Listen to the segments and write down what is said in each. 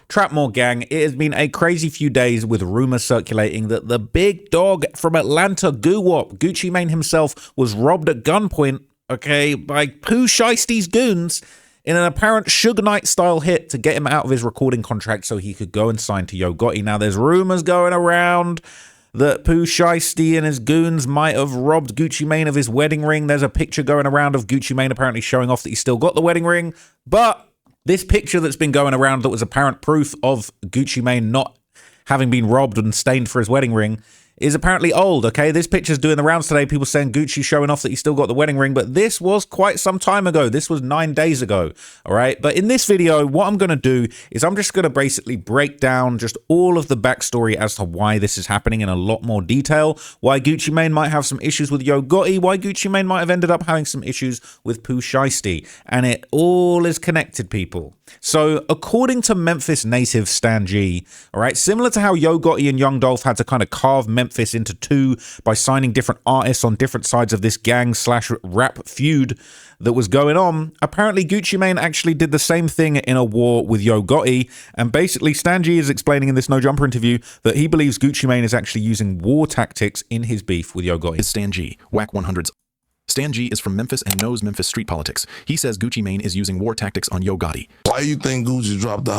Trapmore gang, it has been a crazy few days with rumors circulating that the big dog from Atlanta, Gucci Mane himself, was robbed at gunpoint, okay, by Pooh Shiesty's goons in an apparent Suge Knight style hit to get him out of his recording contract so he could go and sign to Yo Gotti. Now, there's rumors going around that Pooh Shiesty and his goons might have robbed Gucci Mane of his wedding ring. There's a picture going around of Gucci Mane apparently showing off that he's still got the wedding ring. But this picture that's been going around that was apparent proof of Gucci Mane not having been robbed and stained for his wedding ring is apparently old, okay? This picture's doing the rounds today. People saying Gucci showing off that he still got the wedding ring, but this was quite some time ago. This was 9 days ago, all right? But in this video, what I'm going to do is I'm just going to basically break down just all of the backstory as to why this is happening in a lot more detail, why Gucci Mane might have some issues with Yo Gotti, why Gucci Mane might have ended up having some issues with Pooh Shiesty, and it all is connected, people. So according to Memphis native Stan G, all right, similar to how Yo Gotti and Young Dolph had to kind of carve Memphis into two by signing different artists on different sides of this gang slash rap feud that was going on, apparently Gucci Mane actually did the same thing in a war with Yo Gotti. And basically Stan G is explaining in this No Jumper interview that he believes Gucci Mane is actually using war tactics in his beef with Yo Gotti. It's Stan G, Whack 100s. Stan G is from Memphis and knows Memphis street politics. He says Gucci Mane is using war tactics on Yo Gotti. Why you think Gucci dropped the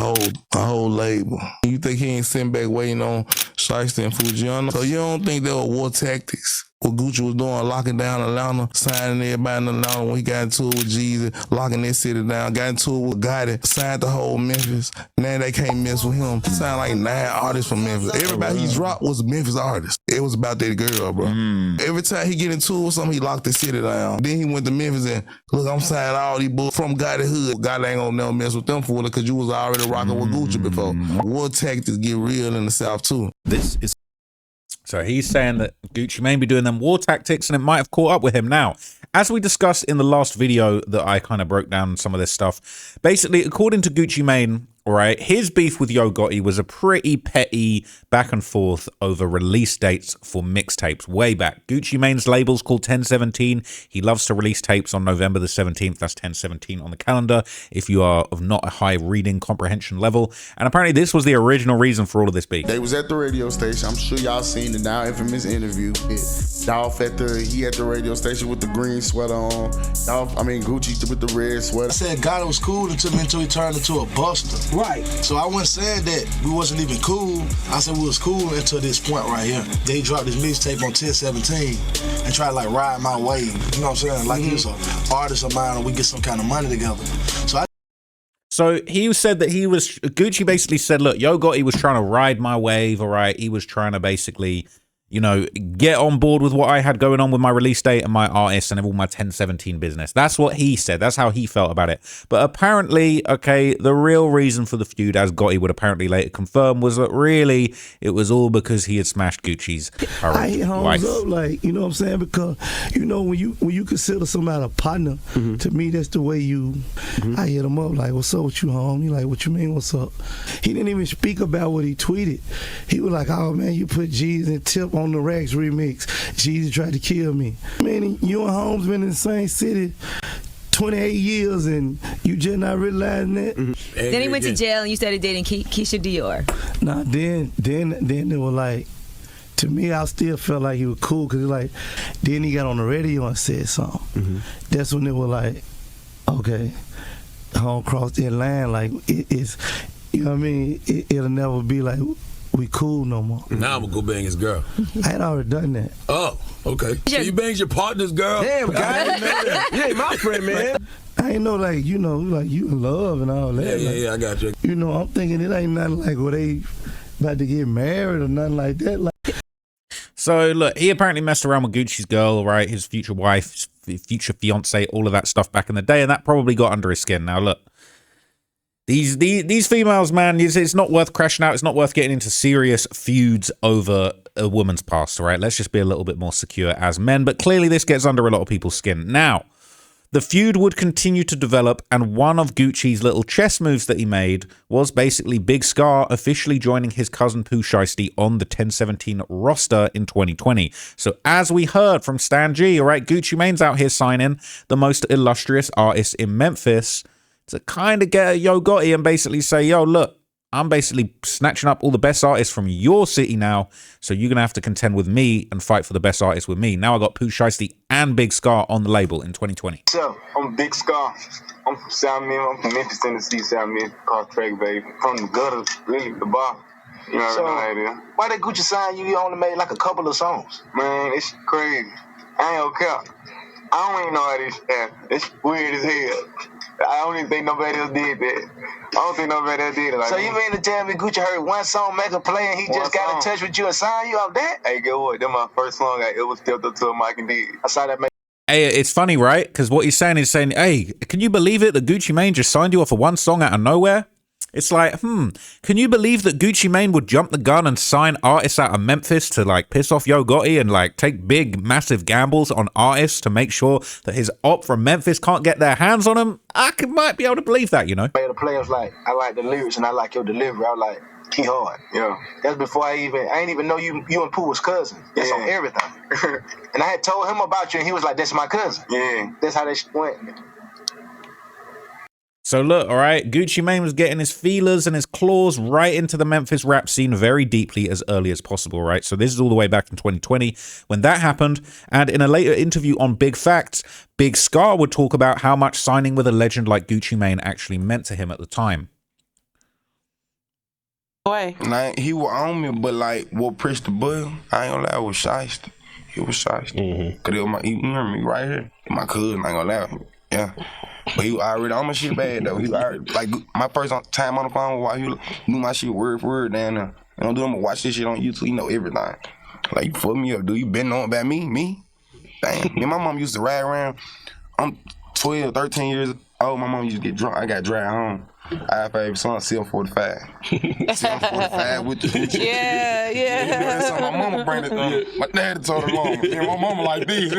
whole label? You think he ain't sitting back waiting on Shiesty and Fujiano? So you don't think there were war tactics? What Gucci was doing, locking down Atlanta, signing everybody in Atlanta when he got into it with Jeezy, locking that city down, got into it with Gotti, signed the whole Memphis. Now they can't mess with him. Signed like 9 artists from Memphis. Everybody he dropped was a Memphis artist. It was about that girl, bro. Every time he get into it with something, he locked the city down. Then he went to Memphis and, look, I'm signing all these bulls from Gotti hood. Gotti ain't gonna never mess with them for it because you was already rocking with Gucci before. War tactics get real in the South too. This is So he's saying that Gucci Mane be doing them war tactics and it might have caught up with him. Now, as we discussed in the last video that I kind of broke down some of this stuff, basically, according to Gucci Mane, all right, his beef with Yo Gotti was a pretty petty back and forth over release dates for mixtapes way back. Gucci Mane's label's called 1017. He loves to release tapes on November the 17th. That's 1017 on the calendar if you are of not a high reading comprehension level. And apparently this was the original reason for all of this beef. They was at the radio station. I'm sure y'all seen the now infamous interview. Dolph at the radio station with the green sweater on. Gucci with the red sweater. I said God was cool until he turned into a buster. Right. So I wasn't saying that we wasn't even cool. I said we was cool until this point right here. They dropped this mixtape on 1017 and tried to like ride my wave. You know what I'm saying? Like he was an artist of mine and we get some kind of money together. So he said that Gucci basically said, look, Yo Gotti was trying to ride my wave, all right? He was trying to basically, you know, get on board with what I had going on with my release date and my artists and all my 1017 business. That's what he said. That's how he felt about it. But apparently, okay, the real reason for the feud, as Gotti would apparently later confirm, was that really it was all because he had smashed Gucci's current wife. Up, like, you know what I'm saying? Because, you know, when you consider somebody a partner, to me, that's the way I hit him up, like, what's up with you, home? He like, what you mean, what's up? He didn't even speak about what he tweeted. He was like, oh, man, you put G's and Tip on the Racks remix. Jeezy tried to kill me. Man, you and Holmes been in the same city 28 years and you just not realizing that. Then he went to jail and you started dating Keisha Dior. Nah, then they were like, to me, I still felt like he was cool because like, then he got on the radio and said something. That's when they were like, okay, home crossed that line. Like it's, you know what I mean? It'll never be like, we cool no more. Now I'm gonna go bang his girl. I had already done that. Oh, okay. So you banged your partner's girl? Damn, guy. You ain't my friend, man. I ain't know, like, you know, like you in love and all that. Yeah, I got you. You know, I'm thinking it ain't nothing like where they about to get married or nothing like that. Like, so look, he apparently messed around with Gucci's girl, right? His future wife, his future fiance, all of that stuff back in the day, and that probably got under his skin. Now look, these females, man, it's not worth crashing out. It's not worth getting into serious feuds over a woman's past, all right? Let's just be a little bit more secure as men. But clearly this gets under a lot of people's skin. Now, the feud would continue to develop, and one of Gucci's little chess moves that he made was basically Big Scarr officially joining his cousin Pooh Shiesty on the 1017 roster in 2020. So as we heard from Stan G, all right, Gucci Mane's out here signing the most illustrious artists in Memphis to kind of get a Yo Gotti and basically say, yo, look, I'm basically snatching up all the best artists from your city now. So you're going to have to contend with me and fight for the best artists with me. Now I got Pooh Shiesty and Big Scarr on the label in 2020. So, I'm Big Scarr. I'm from South Memphis. I'm from Memphis, Tennessee, South Memphis. Called Track, baby. From the gutter, really, the bar. You already know how it is. Why did Gucci sign you? You only made like a couple of songs. Man, it's crazy. I ain't gonna cap. I don't even know how this happened. It's weird as hell. I don't even think nobody else did that. I don't think nobody else did it. Like So you mean to tell me Gucci heard one song make a play and he just got in touch with you and signed you off that? Hey, get what? That's my first song I ever stepped up to a mic and did. I saw that make. Hey, it's funny, right? Because what he's saying is saying, hey, can you believe it that Gucci Mane just signed you off of one song out of nowhere? It's like, can you believe that Gucci Mane would jump the gun and sign artists out of Memphis to like piss off Yo Gotti and like take big, massive gambles on artists to make sure that his op from Memphis can't get their hands on him? Might be able to believe that, you know? The players like, I like the lyrics and I like your delivery. I was like, he hard. Yeah. That's before I ain't even know you and Pooh was cousins. That's on everything. And I had told him about you and he was like, that's my cousin. Yeah. That's how that shit went. So look, all right, Gucci Mane was getting his feelers and his claws right into the Memphis rap scene very deeply as early as possible, right? So this is all the way back in 2020 when that happened. And in a later interview on Big Facts, Big Scarr would talk about how much signing with a legend like Gucci Mane actually meant to him at the time. Like, he was on me, but like, what pressed the button, I ain't gonna lie, it was Shiesty. He was Shiesty. Cause it was you hear me right here? My cousin, I ain't gonna lie. Yeah. But he was already on my shit bad though. He was already, like, my first time on the phone, while he knew my shit word for word down there. You don't do him, watch this shit on YouTube, you know everything. Like, you fuck me up, dude. You been knowing about me? Me? Damn. Me and my mom used to ride around. I'm 12, 13 years old. My mom used to get drunk. I got dragged home. I favorite song, 745. 745 with the Gucci. Yeah. That's how my mama bring it up. My daddy told her mama. Yeah, my mama like this.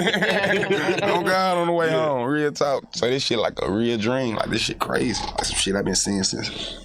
Oh God, on the way home. Real talk. So this shit like a real dream. Like this shit crazy. Like some shit I've been seeing since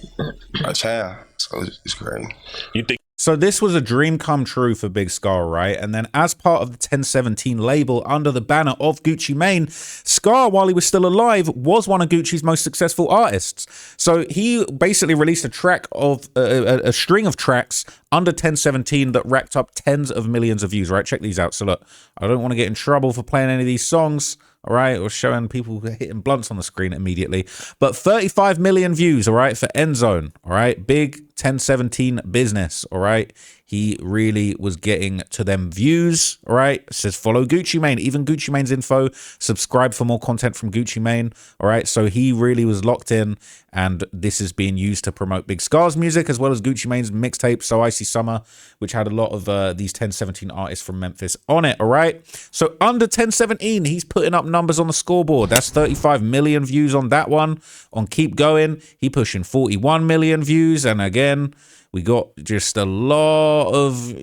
a child. So it's crazy. You think? So this was a dream come true for Big Scarr, right? And then as part of the 1017 label under the banner of Gucci Mane, Scarr, while he was still alive, was one of Gucci's most successful artists. So he basically released a track of a string of tracks under 1017 that racked up tens of millions of views, right? Check these out. So look, I don't want to get in trouble for playing any of these songs, all right, or showing people hitting blunts on the screen immediately. But 35 million views, all right, for End Zone, all right? Big 1017 business, all right? He really was getting to them views, all right? It says follow Gucci Mane, even Gucci Mane's info, subscribe for more content from Gucci Mane, all right? So he really was locked in, and this is being used to promote Big Scarr's music as well as Gucci Mane's mixtape, So Icy Summer, which had a lot of these 1017 artists from Memphis on it, all right? So under 1017, he's putting up numbers on the scoreboard. That's 35 million views on that one. On Keep Going, he pushing 41 million views, and again, we got just a lot of,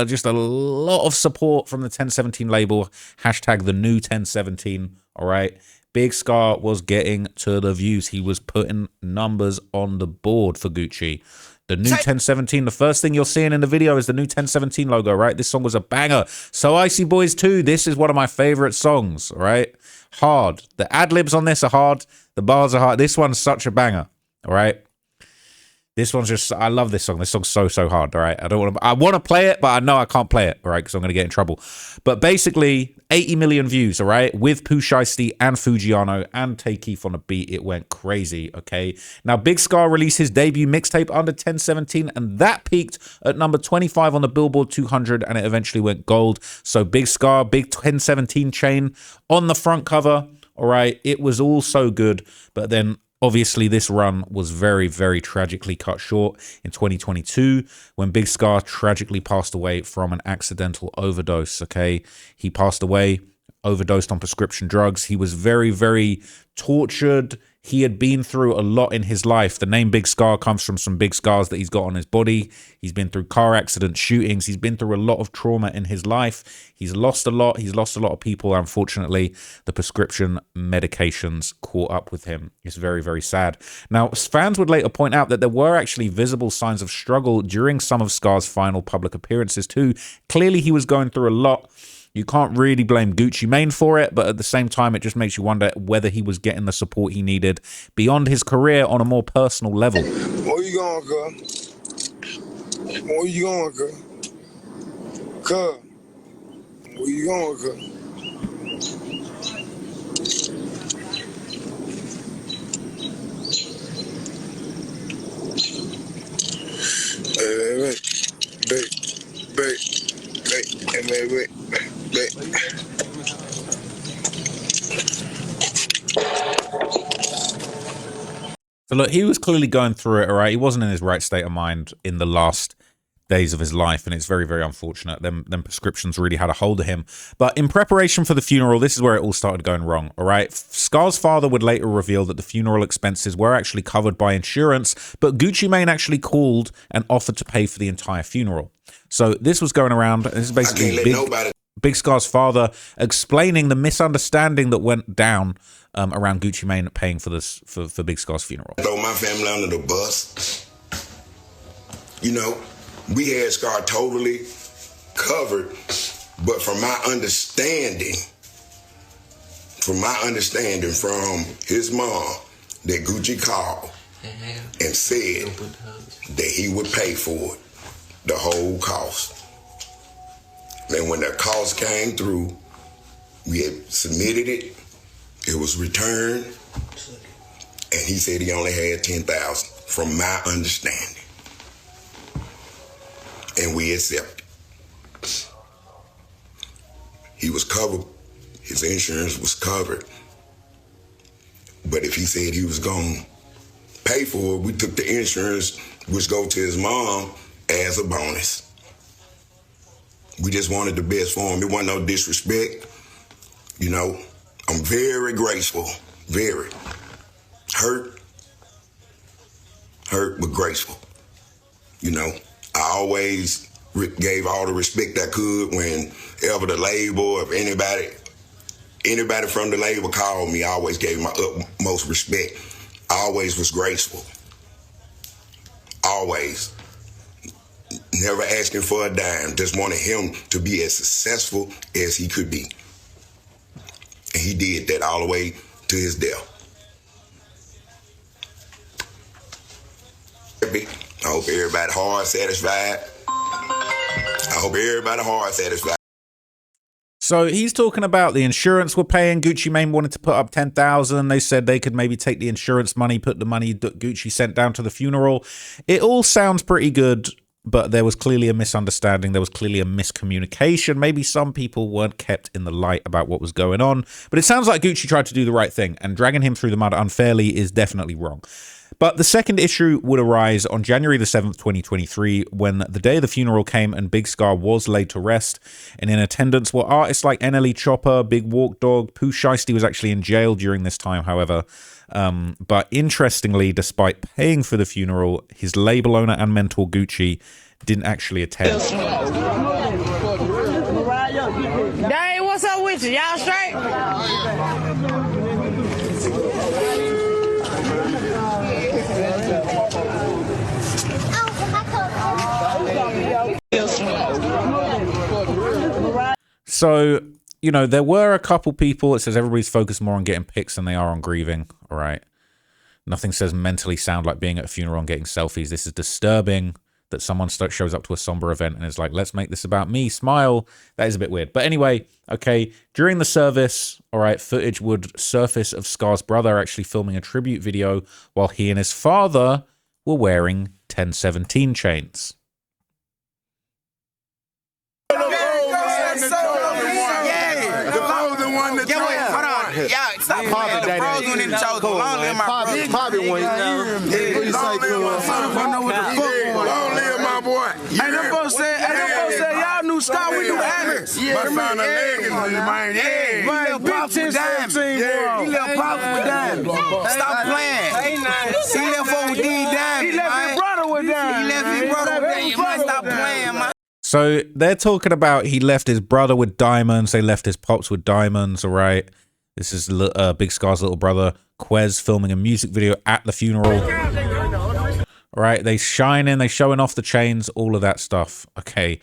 just a lot of support from the 1017 label. Hashtag the new 1017, all right? Big Scarr was getting to the views. He was putting numbers on the board for Gucci. The new 1017, the first thing you're seeing in the video is the new 1017 logo, right? This song was a banger. So Icy Boys 2, this is one of my favorite songs, all right? Hard. The ad-libs on this are hard. The bars are hard. This one's such a banger, all right? This one's just, I love this song. This song's so hard, all right? I want to play it, but I know I can't play it, all right? Because I'm going to get in trouble. But basically, 80 million views, all right? With Pooh Shiesty and Fujiano and Tay Keith on a beat. It went crazy, okay? Now, Big Scarr released his debut mixtape under 1017, and that peaked at number 25 on the Billboard 200, and it eventually went gold. So Big Scarr, big 1017 chain on the front cover, all right? It was all so good, but then obviously, this run was very, very tragically cut short in 2022 when Big Scarr tragically passed away from an accidental overdose, okay? He passed away, overdosed on prescription drugs. He was very, very tortured. He had been through a lot in his life. The name Big Scarr comes from some big scars that he's got on his body. He's been through car accidents, shootings. He's been through a lot of trauma in his life. He's lost a lot. He's lost a lot of people. Unfortunately, the prescription medications caught up with him. It's very, very sad. Now, fans would later point out that there were actually visible signs of struggle during some of Scarr's final public appearances too. Clearly, he was going through a lot. You can't really blame Gucci Mane for it, but at the same time, it just makes you wonder whether he was getting the support he needed beyond his career on a more personal level. Where you going, girl? Where you going, cuz? Cuz. Where you going, cuz? Wait. So look, he was clearly going through it, all right? He wasn't in his right state of mind in the last days of his life, and it's very, very unfortunate. Them prescriptions really had a hold of him. But in preparation for the funeral, this is where it all started going wrong, all right? Scar's father would later reveal that the funeral expenses were actually covered by insurance, but Gucci Mane actually called and offered to pay for the entire funeral. So this was going around. This is basically Big Scar's father explaining the misunderstanding that went down around Gucci Mane paying for this for Big Scar's funeral. Throw my family under the bus. You know, we had Scar totally covered, but from my understanding from his mom, that Gucci called and said that he would pay for it, the whole cost. And when the cost came through, we had submitted it, it was returned, and he said he only had $10,000 from my understanding. And we accepted. He was covered, his insurance was covered. But if he said he was going to pay for it, we took the insurance, which go to his mom, as a bonus. We just wanted the best for him. It wasn't no disrespect. You know, I'm very graceful, very. Hurt, but graceful. You know, I always gave all the respect I could whenever the label, if anybody from the label called me, I always gave my utmost respect. I always was graceful. Always. Never asking for a dime. Just wanted him to be as successful as he could be. And he did that all the way to his death. I hope everybody hard satisfied. So he's talking about the insurance we're paying. Gucci Mane wanted to put up $10,000. They said they could maybe take the insurance money, put the money that Gucci sent down to the funeral. It all sounds pretty good, but there was clearly a misunderstanding. There was clearly a miscommunication. Maybe some people weren't kept in the light about what was going on. But it sounds like Gucci tried to do the right thing, and dragging him through the mud unfairly is definitely wrong. But the second issue would arise on January the 7th, 2023, when the day of the funeral came and Big Scarr was laid to rest. And in attendance were artists like NLE Chopper, Big Walk Dog. Pooh Shiesty was actually in jail during this time, however. But interestingly, despite paying for the funeral, his label owner and mentor Gucci didn't actually attend. Hey, what's up with you? Y'all straight? So, you know, there were a couple people, it says everybody's focused more on getting pics than they are on grieving, all right? Nothing says mentally sound like being at a funeral and getting selfies. This is disturbing that someone shows up to a somber event and is like, let's make this about me, smile. That is a bit weird. But anyway, okay, during the service, all right, footage would surface of Scar's brother actually filming a tribute video while he and his father were wearing 1017 chains. Yeah, stop playing. The pros went in the show. Long live my brother. Poppy went. Long live my boy. Hey, them folks said y'all knew Scar, we knew Alex. Yeah, man. Man, Big 1017, he left Pops with dimes. Stop playing. He left over with these dimes. He left his brother with dimes. You must stop playing, man. So they're talking about he left his brother with diamonds. They left his pops with diamonds, all right? This is Big Scar's little brother, Quez, filming a music video at the funeral. All right, they shining, they showing off the chains, all of that stuff. Okay.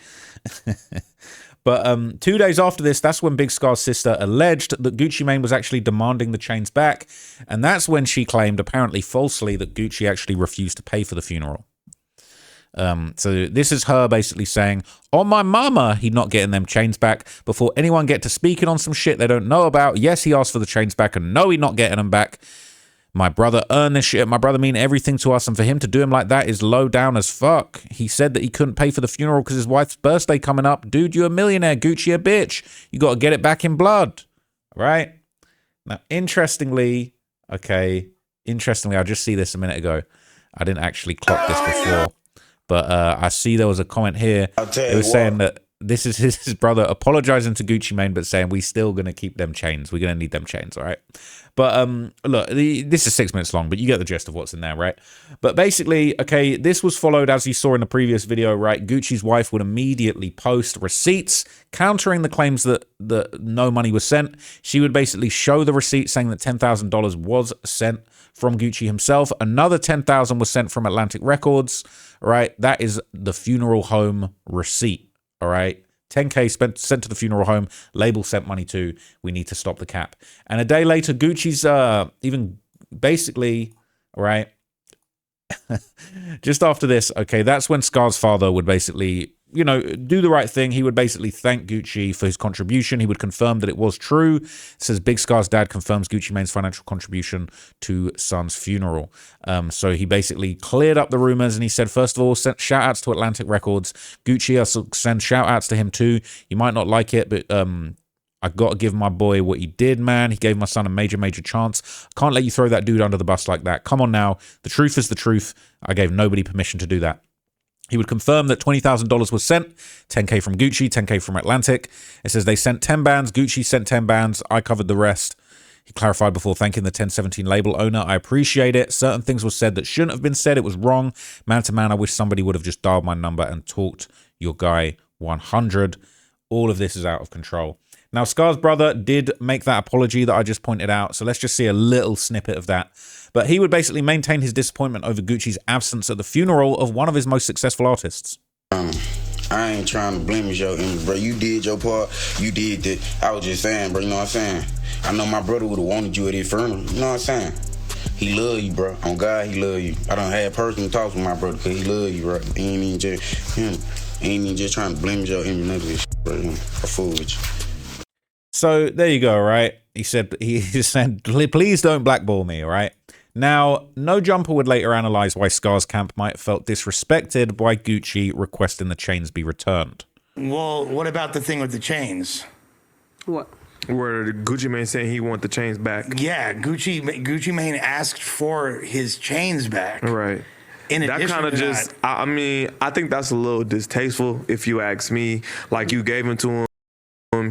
But 2 days after this, that's when Big Scar's sister alleged that Gucci Mane was actually demanding the chains back. And that's when she claimed, apparently falsely, that Gucci actually refused to pay for the funeral. So this is her basically saying, on my mama, he not getting them chains back before anyone get to speaking on some shit they don't know about. Yes, he asked for the chains back, and no, he not getting them back. My brother earned this shit. My brother mean everything to us, and for him to do him like that is low down as fuck. He said that he couldn't pay for the funeral because his wife's birthday coming up. Dude, you a millionaire. Gucci a bitch. You got to get it back in blood. Right? Now, interestingly, I just see this a minute ago. I didn't actually clock this before, but I see there was a comment here. It was saying that this is his brother apologizing to Gucci Mane, but saying we still gonna keep them chains. We're gonna need them chains, all right? But look, this is 6 minutes long, but you get the gist of what's in there, right? But basically, okay, this was followed, as you saw in the previous video, right? Gucci's wife would immediately post receipts countering the claims that no money was sent. She would basically show the receipt saying that $10,000 was sent from Gucci himself. Another $10,000 was sent from Atlantic Records, right? That is the funeral home receipt. All right, 10K sent to the funeral home. Label sent money to. We need to stop the cap. And a day later, Gucci's even basically, all right, just after this, okay, that's when Scarr's father would basically, you know, do the right thing. He would basically thank Gucci for his contribution. He would confirm that it was true. It says Big Scarr's dad confirms Gucci Mane's financial contribution to son's funeral. So he basically cleared up the rumors, and he said, first of all, sent shout outs to Atlantic Records. Gucci, I'll send shout outs to him too. You might not like it, but I got to give my boy what he did, man. He gave my son a major, major chance. Can't let you throw that dude under the bus like that. Come on now. The truth is the truth. I gave nobody permission to do that. He would confirm that $20,000 was sent, 10K from Gucci, 10K from Atlantic. It says they sent 10 bands, Gucci sent 10 bands, I covered the rest. He clarified before thanking the 1017 label owner, I appreciate it. Certain things were said that shouldn't have been said. It was wrong. Man to man, I wish somebody would have just dialed my number and talked your guy 100. All of this is out of control. Now, Scarr's brother did make that apology that I just pointed out, so let's just see a little snippet of that. But he would basically maintain his disappointment over Gucci's absence at the funeral of one of his most successful artists. I ain't trying to blemish your image, bro. You did your part. You did that. I was just saying, bro, you know what I'm saying? I know my brother would have wanted you at his funeral. You know what I'm saying? He love you, bro. On God, he love you. I done had personal talks with my brother because he love you, bro. He ain't even just trying to blemish your image, none of this shit, bro. I fool with you. So there you go, right? He said, please don't blackball me, all right? Now, No Jumper would later analyze why Scarr's camp might have felt disrespected by Gucci requesting the chains be returned. Well, what about the thing with the chains? What? Where Gucci Mane saying he want the chains back. Yeah, Gucci Mane asked for his chains back. Right. That kind of just, I mean, I think that's a little distasteful if you ask me. Like, you gave him to him.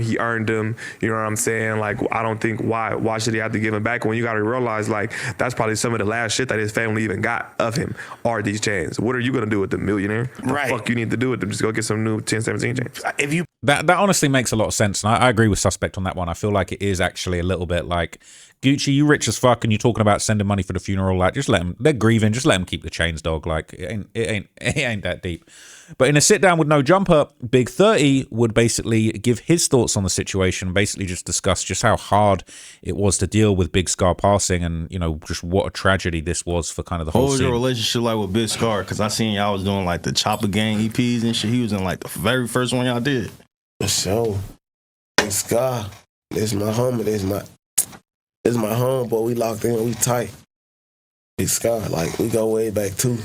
He earned them, you know what I'm saying? Like, I don't think why should he have to give him back when you got to realize, like, that's probably some of the last shit that his family even got of him are these chains. What are you gonna do with the millionaire? Right. The fuck you need to do with them? Just go get some new 1017 chains. If you that honestly makes a lot of sense, and I agree with Suspect on that one. I feel like it is actually a little bit like, Gucci, you rich as fuck, and you're talking about sending money for the funeral. Like, just let them. They're grieving. Just let them keep the chains, dog. Like, it ain't that deep. But in a sit down with No Jumper, Big 30 would basically give his thoughts on the situation. Basically, just discuss just how hard it was to deal with Big Scarr passing, and you know, just what a tragedy this was for kind of the whole. What was scene. your relationship like with Big Scarr? Because I seen y'all was doing like the Chopper Gang EPs and shit. He was in like the very first one y'all did. For sure. Big Scarr, that's my homie. That's my homeboy. We locked in. We tight. Big Scarr, like we go way back too.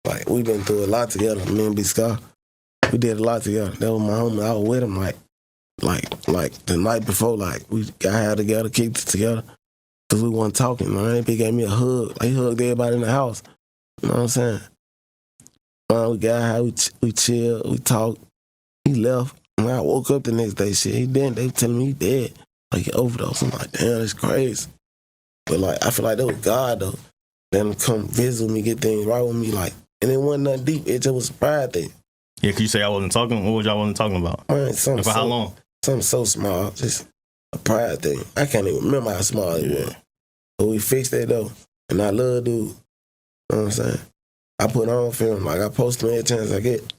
Like we been through a lot together. Me and Big Scarr, we did a lot together. That was my homie. I was with him like the night before. Like we got high together, kicked it together, cause we wasn't talking. Man, he gave me a hug. Like he hugged everybody in the house. You know what I'm saying? We got high. We chilled. We talked. He left. When I woke up the next day, shit, he dead. They telling me he dead. Like he overdosed. I'm like, damn, that's crazy. But like, I feel like that was God though. Them come visit me, get things right with me, like, and it wasn't nothing deep. It just was a pride thing. Yeah, could you say I wasn't talking? What was y'all wasn't talking about? Man, and for how long? Something so small, just a pride thing. I can't even remember how small it was. But we fixed that though, and I love dude. You know what I'm saying? I put on film, like I post him every chance I get.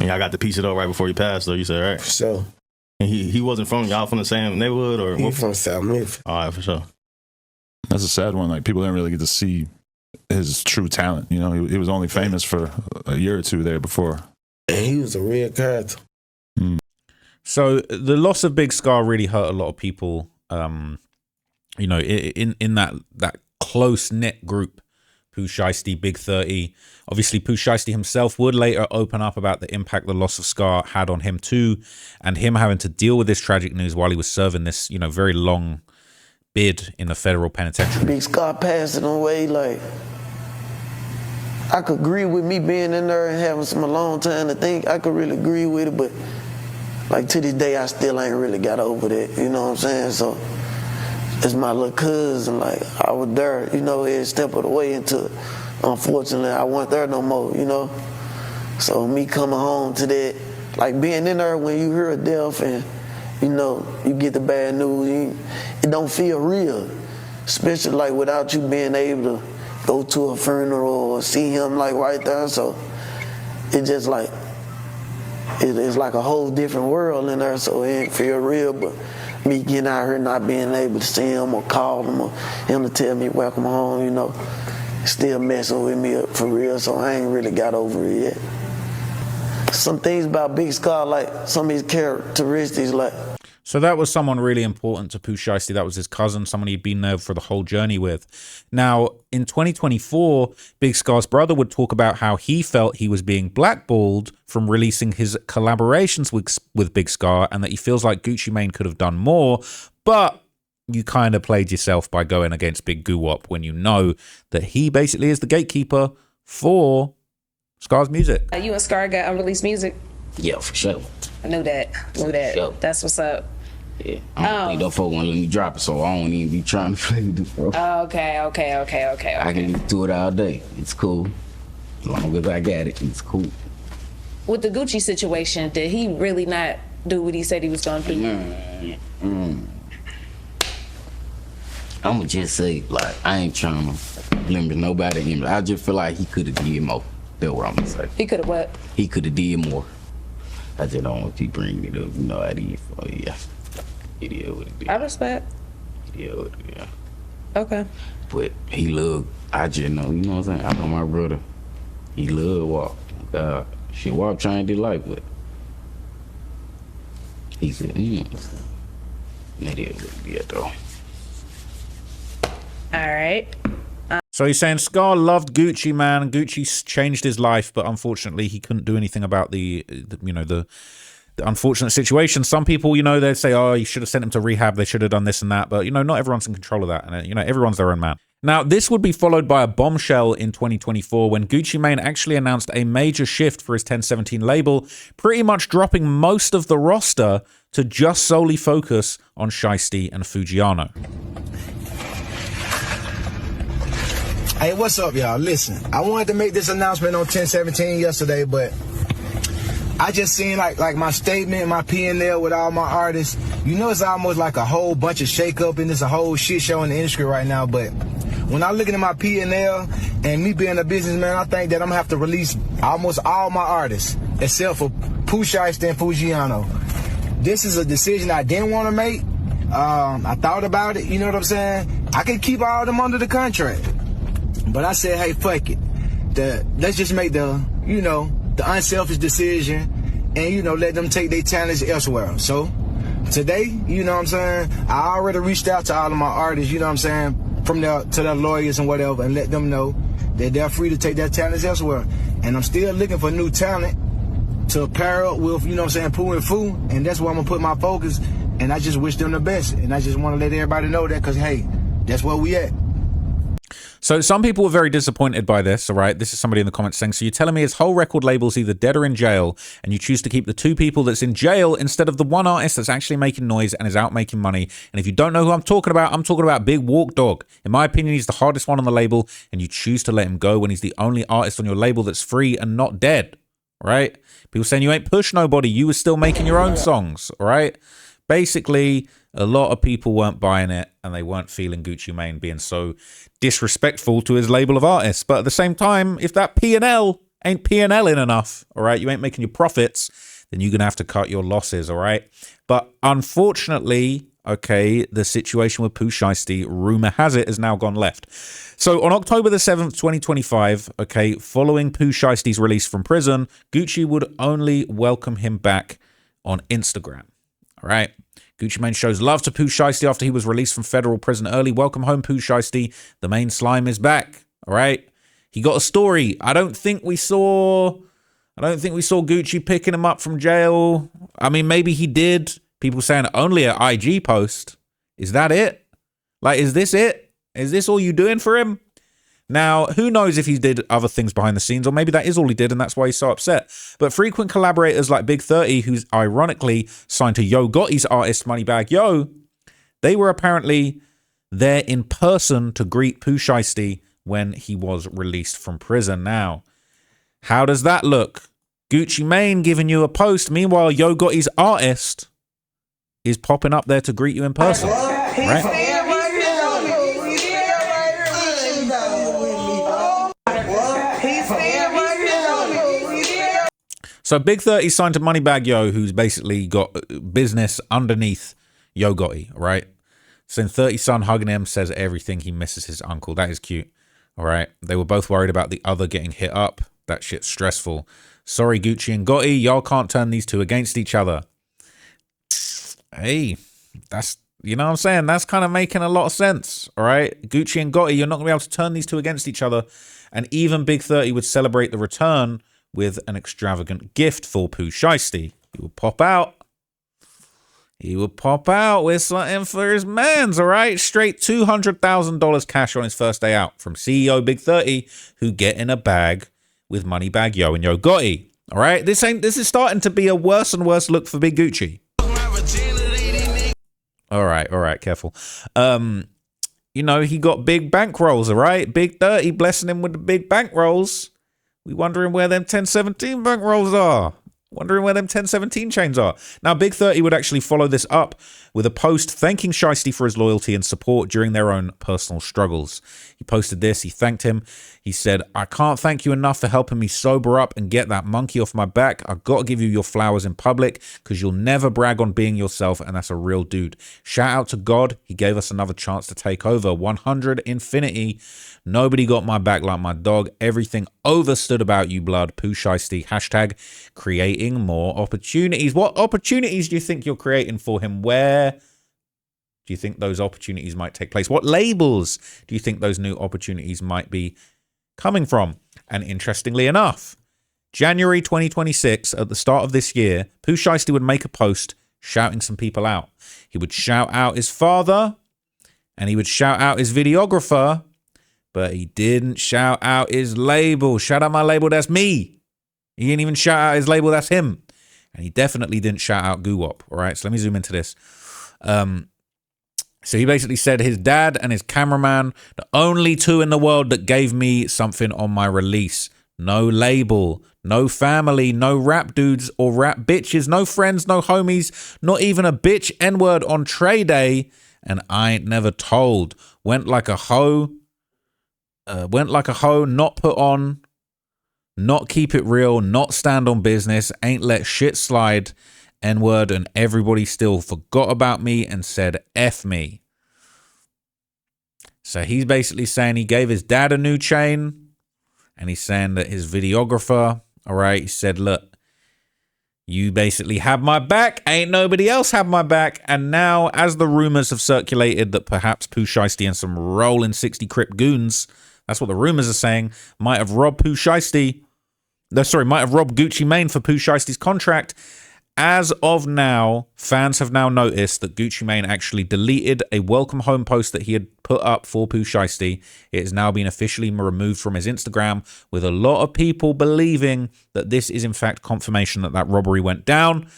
And y'all got to piece it up right before he passed, though, you said, right? For sure. And he wasn't from y'all from the same neighborhood, or he from South Memphis. All right, for sure. That's a sad one. Like, people didn't really get to see his true talent. You know, he was only famous for a year or two there before. And he was a real character. So the loss of Big Scarr really hurt a lot of people. You know, in that close knit group, Pooh Shiesty, Big 30. Obviously, Pooh Shiesty himself would later open up about the impact the loss of Scarr had on him too, and him having to deal with this tragic news while he was serving this, you know, very long bid in the federal penitentiary. Big Scarr passing away, like, I could agree with me being in there and having some alone time to think. I could really agree with it, but like to this day, I still ain't really got over that. You know what I'm saying? So it's my little cousin. Like I was there, you know, every step of the way into it. Unfortunately, I wasn't there no more. You know, so me coming home to that, like being in there when you hear a death and you know you get the bad news, it don't feel real, especially like without you being able to go to a funeral or see him like right there. So it just like it's like a whole different world in there. So it ain't feel real, but me getting out here not being able to see him or call him or him to tell me welcome home, you know, still messing with me for real. So I ain't really got over it yet. Some things about Big Scarr, like some of his characteristics, like. So that was someone really important to Pooh Shiesty. That was his cousin, someone he'd been there for the whole journey with. Now, in 2024, Big Scarr's brother would talk about how he felt he was being blackballed from releasing his collaborations with Big Scarr, and that he feels like Gucci Mane could have done more, but you kind of played yourself by going against Big Goo Wop when you know that he basically is the gatekeeper for Scarr's music. You and Scarr got unreleased music? Yeah, for sure. I knew that. Sure. That's what's up. Yeah, I don't think those folks want to let me drop it, so I don't even be trying to play with this, bro. Okay. I can do it all day. It's cool. As long as I got it, it's cool. With the Gucci situation, did he really not do what he said he was going to do? I'ma just say, like, I ain't trying to limit nobody. I just feel like he could have did more. That's what I'm gonna say. He could have what? He could have did more. I just don't want to keep bringing it up. You know how it is. Oh, yeah. It is what it is. I respect. It is what it is. Okay. But he loved, I just know, you know what I'm saying? I know my brother, he loved Wop. God, shit, Wop changed his life, but he said, you know what I'm saying? That is what it is, though. All right. So he's saying Scarr loved Gucci, man. Gucci changed his life, but unfortunately he couldn't do anything about the unfortunate situation. Some people, you know, they'd say, oh, you should have sent him to rehab. They should have done this and that. But, you know, not everyone's in control of that. And, you know, everyone's their own man. Now, this would be followed by a bombshell in 2024 when Gucci Mane actually announced a major shift for his 1017 label, pretty much dropping most of the roster to just solely focus on Shiesty and Fujiano. Hey, what's up, y'all? Listen, I wanted to make this announcement on 1017 yesterday, but I just seen like my statement, my P&L with all my artists. You know, it's almost like a whole bunch of shake-up and it's a whole shit show in the industry right now. But when I look at my P&L and me being a businessman, I think that I'm gonna have to release almost all my artists except for Pooh Shiesty and Fujiano. This is a decision I didn't want to make. I thought about it. You know what I'm saying? I could keep all of them under the contract. But I said, hey, fuck it. Let's just make the unselfish decision and, let them take their talents elsewhere. So today, you know what I'm saying, I already reached out to all of my artists, you know what I'm saying, to their lawyers and whatever, and let them know that they're free to take their talents elsewhere. And I'm still looking for new talent to pair up with, you know what I'm saying, Pooh and Fu, and that's where I'm going to put my focus. And I just wish them the best. And I just want to let everybody know that because, hey, that's where we at. So some people were very disappointed by this, all right? This is somebody in the comments saying, so you're telling me his whole record label's either dead or in jail, and you choose to keep the two people that's in jail instead of the one artist that's actually making noise and is out making money. And if you don't know who I'm talking about Big Walk Dog. In my opinion, he's the hardest one on the label, and you choose to let him go when he's the only artist on your label that's free and not dead, right? People saying you ain't push nobody. You were still making your own songs, all right? Basically, a lot of people weren't buying it and they weren't feeling Gucci Mane being so disrespectful to his label of artists. But at the same time, if that P&L ain't P&L-ing enough, all right, you ain't making your profits, then you're going to have to cut your losses, all right? But unfortunately, okay, the situation with Pooh Shiesty, rumor has it, has now gone left. So on October the 7th, 2025, okay, following Pooh Shiesty's release from prison, Gucci would only welcome him back on Instagram. All right. Gucci Mane shows love to Pooh Shiesty after he was released from federal prison early. Welcome home, Pooh Shiesty. The main slime is back. All right. He got a story. I don't think we saw Gucci picking him up from jail. I mean, maybe he did. People saying only an IG post. Is that it? Like, is this it? Is this all you doing for him? Now, who knows if he did other things behind the scenes, or maybe that is all he did and that's why he's so upset. But frequent collaborators like Big 30, who's ironically signed to Yo Gotti's artist Moneybagg Yo, they were apparently there in person to greet Pooh Shiesty when he was released from prison. Now, how does that look? Gucci Mane giving you a post, meanwhile Yo Gotti's artist is popping up there to greet you in person, right? So Big 30 signed to Moneybagg Yo, who's basically got business underneath Yo Gotti, right? So 30's son hugging him, says everything, he misses his uncle. That is cute, all right? They were both worried about the other getting hit up. That shit's stressful. Sorry, Gucci and Gotti, y'all can't turn these two against each other. Hey, that's, you know what I'm saying? That's kind of making a lot of sense, all right? Gucci and Gotti, you're not going to be able to turn these two against each other. And even Big 30 would celebrate the return with an extravagant gift for Pooh Shiesty. He would pop out. He would pop out with something for his mans, all right? Straight $200,000 cash on his first day out from CEO Big 30, who get in a bag with Moneybagg Yo and Yo Gotti, all right? This is starting to be a worse and worse look for Big Gucci. All right, careful. You know, he got big bankrolls, all right? Big 30 blessing him with the big bankrolls. We wondering where them 1017 bankrolls are. Wondering where them 1017 chains are. Now, Big 30 would actually follow this up with a post thanking Shiesty for his loyalty and support during their own personal struggles. He posted this. He thanked him. He said, I can't thank you enough for helping me sober up and get that monkey off my back. I've got to give you your flowers in public because you'll never brag on being yourself, and that's a real dude. Shout out to God. He gave us another chance to take over. 100 infinity. Nobody got my back like my dog. Everything overstood about you, blood. Pooh Shiesty. Hashtag creating more opportunities. What opportunities do you think you're creating for him? Where do you think those opportunities might take place? What labels do you think those new opportunities might be coming from? And interestingly enough, January 2026, at the start of this year, Pooh Shiesty would make a post shouting some people out. He would shout out his father and he would shout out his videographer, but he didn't shout out his label. Shout out my label, that's me. He didn't even shout out his label, that's him. And he definitely didn't shout out Guwop. All right, so let me zoom into this. So he basically said his dad and his cameraman, the only two in the world that gave me something on my release. No label, no family, no rap dudes or rap bitches, no friends, no homies, not even a bitch N-word on Trey Day. And I ain't never told. Went like a hoe, not put on, not keep it real, not stand on business, ain't let shit slide, N-word, and everybody still forgot about me and said F me. So he's basically saying he gave his dad a new chain, and he's saying that his videographer, all right, he said, look, you basically have my back, ain't nobody else have my back. And now, as the rumors have circulated that perhaps Pooh Shiesty and some rolling 60 Crip goons, that's what the rumors are saying, might have robbed Pooh Shiesty. No, sorry, might have robbed Gucci Mane for Pooh Shiesty's contract. As of now, fans have now noticed that Gucci Mane actually deleted a welcome home post that he had put up for Pooh Shiesty. It has now been officially removed from his Instagram, with a lot of people believing that this is in fact confirmation that that robbery went down.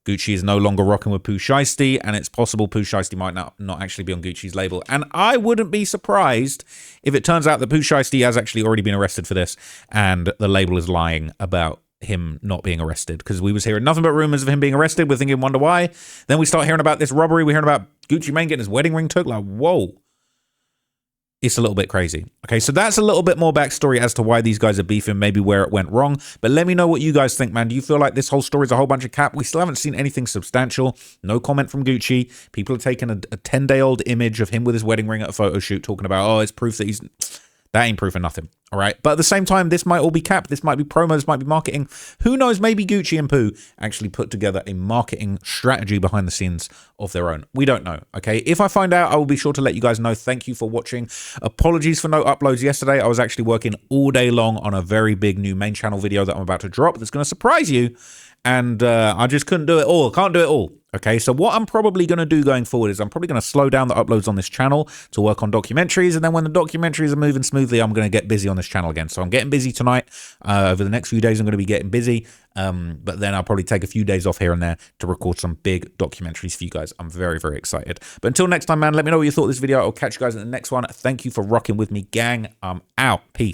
Gucci is no longer rocking with Pooh Shiesty, and it's possible Pooh Shiesty might not actually be on Gucci's label. And I wouldn't be surprised if it turns out that Pooh Shiesty has actually already been arrested for this, and the label is lying about him not being arrested, because we was hearing nothing but rumors of him being arrested. We're thinking, wonder why. Then we start hearing about this robbery. We're hearing about Gucci Mane getting his wedding ring took. Like, whoa. it's a little bit crazy. Okay, so that's a little bit more backstory as to why these guys are beefing, maybe where it went wrong. But let me know what you guys think, man. Do you feel like this whole story is a whole bunch of cap? We still haven't seen anything substantial. No comment from Gucci. People are taking a 10-day-old image of him with his wedding ring at a photo shoot, talking about, oh, it's proof that he's... That ain't proof of nothing, all right? But at the same time, this might all be cap. This might be promo. This might be marketing. Who knows? Maybe Gucci and Pooh actually put together a marketing strategy behind the scenes of their own. We don't know, okay? If I find out, I will be sure to let you guys know. Thank you for watching. Apologies for no uploads yesterday. I was actually working all day long on a very big new main channel video that I'm about to drop that's going to surprise you. And I just couldn't do it all. Can't do it all. Okay, so what I'm probably going to do going forward is I'm probably going to slow down the uploads on this channel to work on documentaries. And then when the documentaries are moving smoothly, I'm going to get busy on this channel again. So I'm getting busy tonight. Over the next few days, I'm going to be getting busy. But then I'll probably take a few days off here and there to record some big documentaries for you guys. I'm very, very excited. But until next time, man, let me know what you thought of this video. I'll catch you guys in the next one. Thank you for rocking with me, gang. I'm out. Peace.